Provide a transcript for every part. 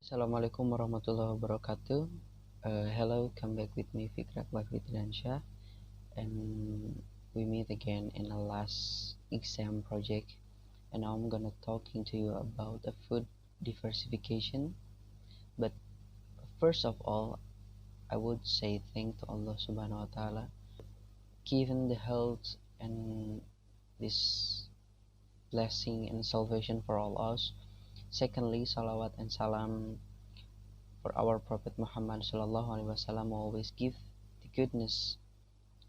Assalamualaikum warahmatullahi wabarakatuh. Hello, come back with me, Fikri, Akbar, Fitriansyah, and we meet again in a last exam project. And now I'm gonna talking to you about the food diversification. But first of all, I would say thank to Allah Subhanahu wa Taala, given the health and this blessing and salvation for all us. Secondly, salawat and salam for our Prophet Muhammad Sallallahu Alaihi Wasallam, always give the goodness.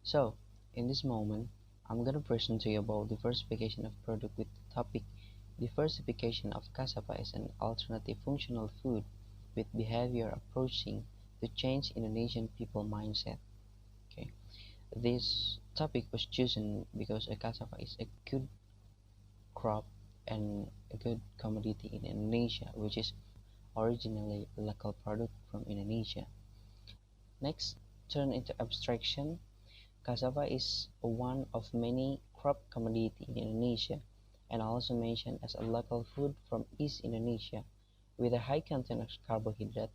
So, in this moment, I'm gonna present to you about diversification of product with the topic diversification of cassava as an alternative functional food with behavior approaching to change Indonesian people mindset. Okay, this topic was chosen because a cassava is a good crop and a good commodity in Indonesia, which is originally a local product from Indonesia. Next, turn into abstraction. Cassava is one of many crop commodity in Indonesia and also mentioned as a local food from East Indonesia. With a high content of carbohydrate,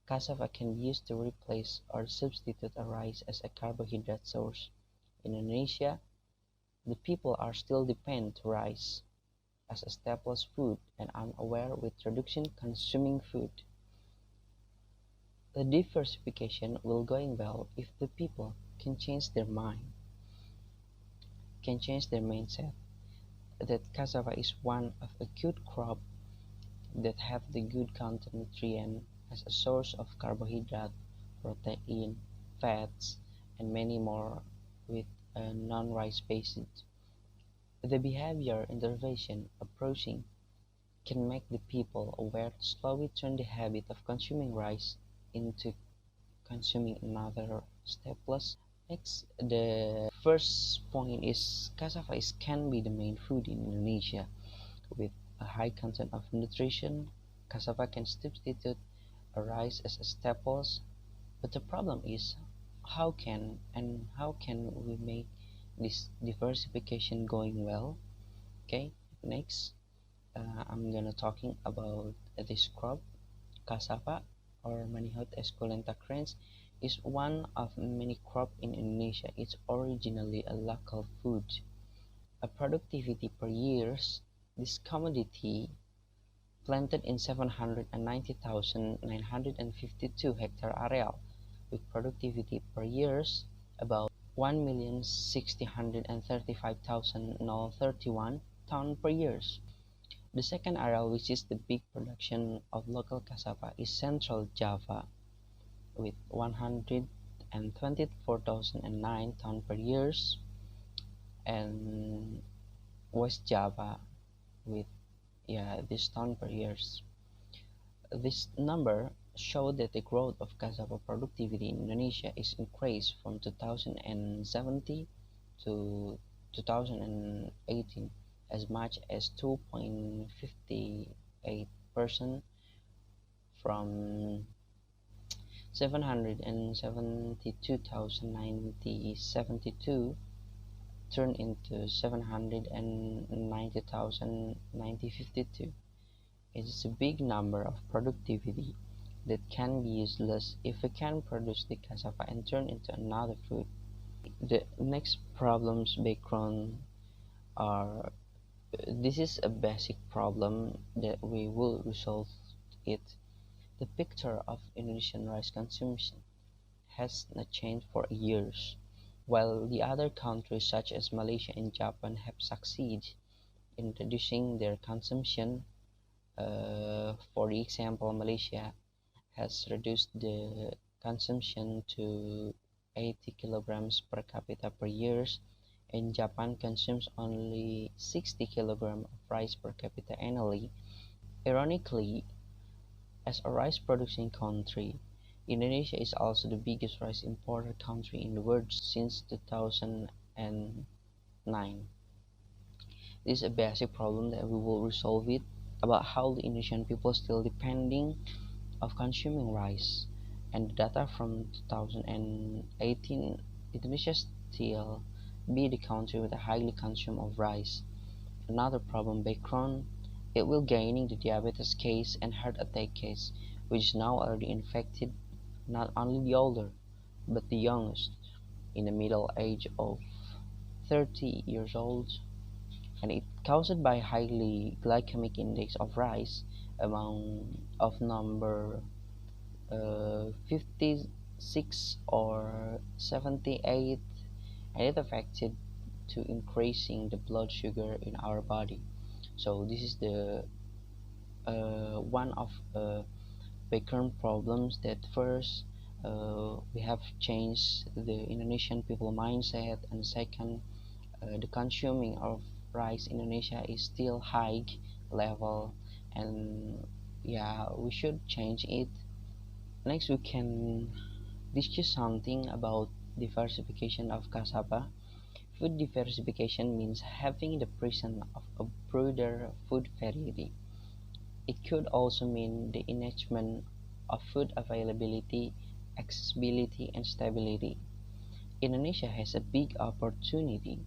cassava can be used to replace or substitute a rice as a carbohydrate source. In Indonesia, the people are still dependent to rice as a staple food and unaware with reduction consuming food. The diversification will going well if the people can change their mind, can change their mindset that cassava is one of a good crop that have the good content nutrient as a source of carbohydrate, protein, fats, and many more with a non-rice based. The behavior intervention approaching can make the people aware to slowly turn the habit of consuming rice into consuming another staples. Next, the first point is cassava can be the main food in Indonesia. With a high content of nutrition, cassava can substitute a rice as a staples. But the problem is how can we make this diversification going well? Okay, next, I'm gonna talking about this crop. Cassava or manihot esculenta crans is one of many crop in Indonesia. It's originally a local food. A productivity per years, this commodity planted in 790,952 hectare area with productivity per years about 1,635,031 ton per year. The second area, which is the big production of local cassava, is Central Java with 124,009 ton per year, and West Java with this ton per year. This number show that the growth of cassava productivity in Indonesia is increased from 2070 to 2018 as much as 2.58% from 772,972 turned into 790,952. It is a big number of productivity that can be useless if we can produce the cassava and turn into another food. The next problems background are this is a basic problem that we will resolve it. The picture of Indonesian rice consumption has not changed for years, while the other countries such as Malaysia and Japan have succeeded in reducing their consumption. For example, Malaysia has reduced the consumption to 80 kilograms per capita per year, and Japan consumes only 60 kilograms of rice per capita annually. Ironically, as a rice producing country, Indonesia is also the biggest rice importer country in the world since 2009. This is a basic problem that we will resolve it about how the Indonesian people still depending of consuming rice, and the data from 2018 Indonesia still be the country with a highly consume of rice. Another problem background It will gaining the diabetes case and heart attack case, which is now already infected not only the older, but the youngest, in the middle age of 30 years old, and it caused by highly glycemic index of rice among of number 56 or 78, and it affected to increasing the blood sugar in our body. So this is the one of background problems that first we have changed the Indonesian people mindset, and second, the consuming of rice in Indonesia is still high level, and yeah, we should change it. Next, we can discuss something about diversification of cassava. Food diversification means having the presence of a broader food variety. It could also mean the enhancement of food availability, accessibility, and stability. Indonesia has a big opportunity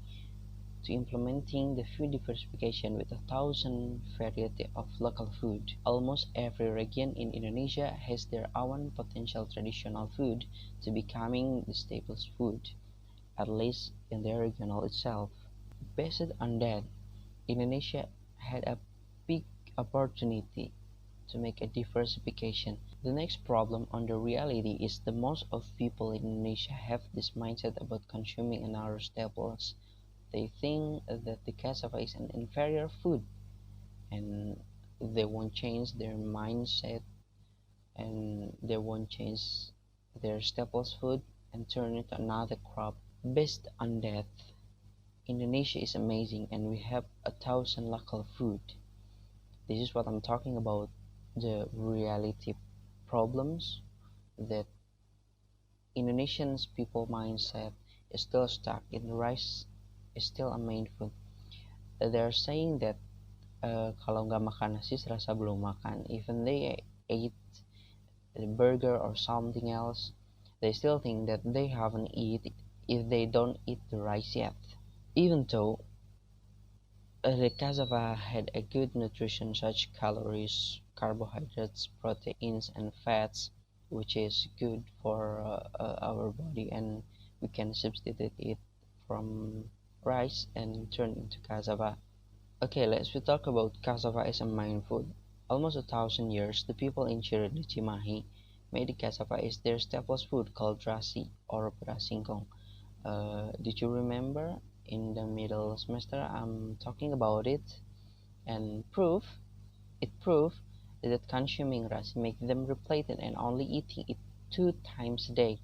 to implementing the food diversification with 1,000 variety of local food. Almost every region in Indonesia has their own potential traditional food to becoming the staples food, at least in their regional itself. Based on that, Indonesia had a big opportunity to make a diversification. The next problem on the reality is the most of people in Indonesia have this mindset about consuming another staples. They think that the cassava is an inferior food, and they won't change their mindset, and they won't change their staples food and turn it to another crop. Based on that, Indonesia is amazing and we have 1,000 local food. This is what I'm talking about, the reality problems that Indonesians people mindset is still stuck in rice is still a main food. They're saying that kalau nggak makan nasi serasa belum makan. Even they ate a burger or something else, they still think that they haven't eat if they don't eat the rice yet. Even though the cassava had a good nutrition such calories, carbohydrates, proteins, and fats, which is good for our body, and we can substitute it from rice and turn into cassava. Okay, let's we talk about cassava as a main food. Almost 1,000 years, the people in Chile Cimahi made the cassava as their staples food called rasi or beras singkong. Did you remember in the middle semester I'm talking about it, and it proved that consuming rice make them repleted and only eating it 2 times a day,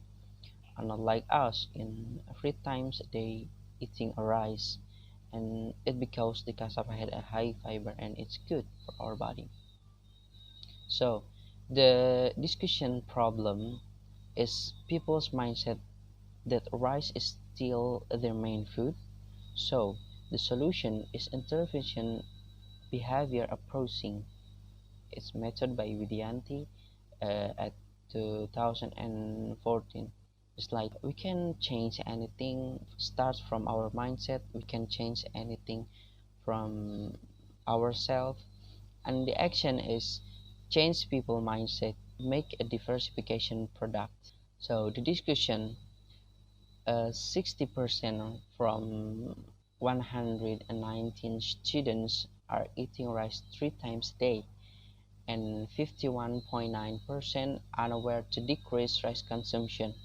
not like us in 3 times a day eating a rice. And it because the cassava had a high fiber and it's good for our body. So the discussion problem is people's mindset that rice is still their main food. So the solution is intervention behavior approaching its method by Vidianti at 2014. It's like we can change anything starts from our mindset. We can change anything from ourselves, and the action is change people mindset, make a diversification product. So the discussion 60% from 119 students are eating rice 3 times a day, and 51.9% unaware to decrease rice consumption,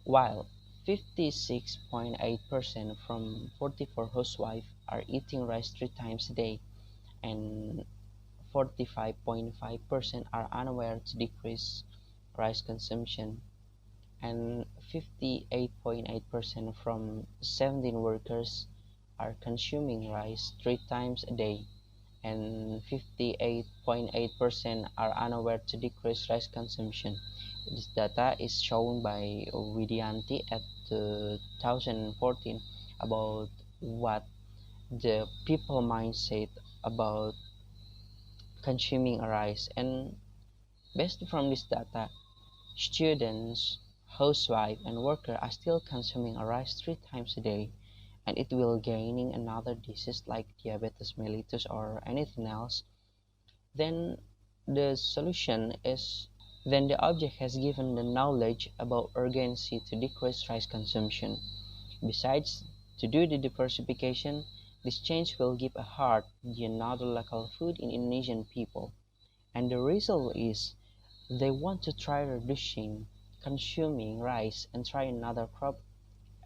while 56.8% from 44 housewives are eating rice 3 times a day, and 45.5% are unaware to decrease rice consumption, and 58.8% from 17 workers are consuming rice 3 times a day, and 58.8% are unaware to decrease rice consumption. This data is shown by Widianti at 2014 about what the people mindset about consuming rice, and based from this data, students, housewife, and worker are still consuming rice 3 times a day, and it will gaining another disease like diabetes mellitus or anything else, then the solution is then the object has given the knowledge about urgency to decrease rice consumption. Besides, to do the diversification, this change will give a heart to another local food in Indonesian people, and the result is they want to try reducing consuming rice and try another crop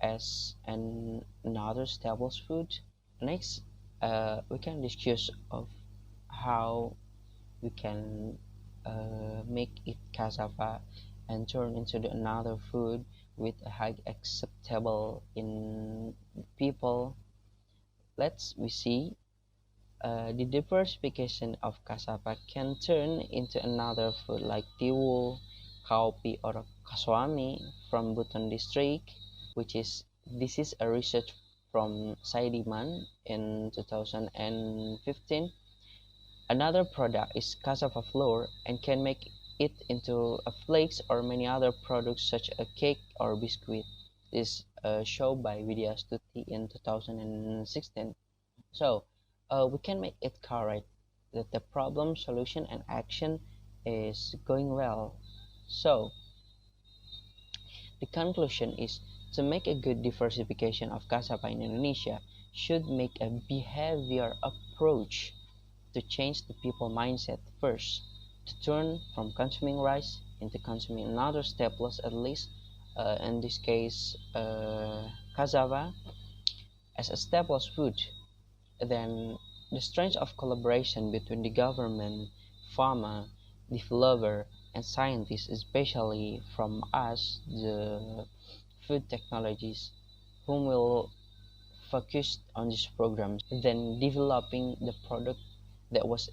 as another staple food. Next, we can discuss of how we can make it cassava and turn into another food with a high acceptable in people. Let's we see the diversification of cassava can turn into another food like tiwul, kaupi, or kaswami from Buton district, which is this is a research from Saidiman in 2015. Another product is cassava flour and can make it into a flakes or many other products such as a cake or biscuit. This shown by Vidya Stuti in 2016. So we can make it correct that the problem, solution, and action is going well. So the conclusion is to make a good diversification of cassava in Indonesia should make a behavior approach to change the people mindset first, to turn from consuming rice into consuming another staples at least, in this case cassava as a staples food. Then the strength of collaboration between the government, farmer, developer, and scientists, especially from us, the food technologies, whom will focus on this program, then developing the product that was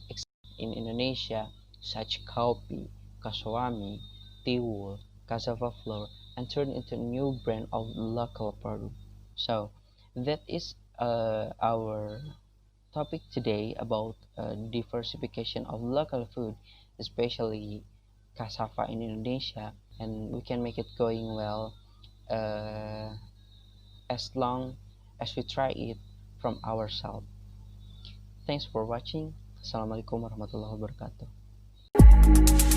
in Indonesia, such kopi, kaswami, tiwul, cassava flour, and turn into a new brand of local product. So that is our topic today about diversification of local food, especially cassava in Indonesia, and we can make it going well uh, as long as we try it from ourselves. Thanks for watching. Assalamualaikum warahmatullahi wabarakatuh.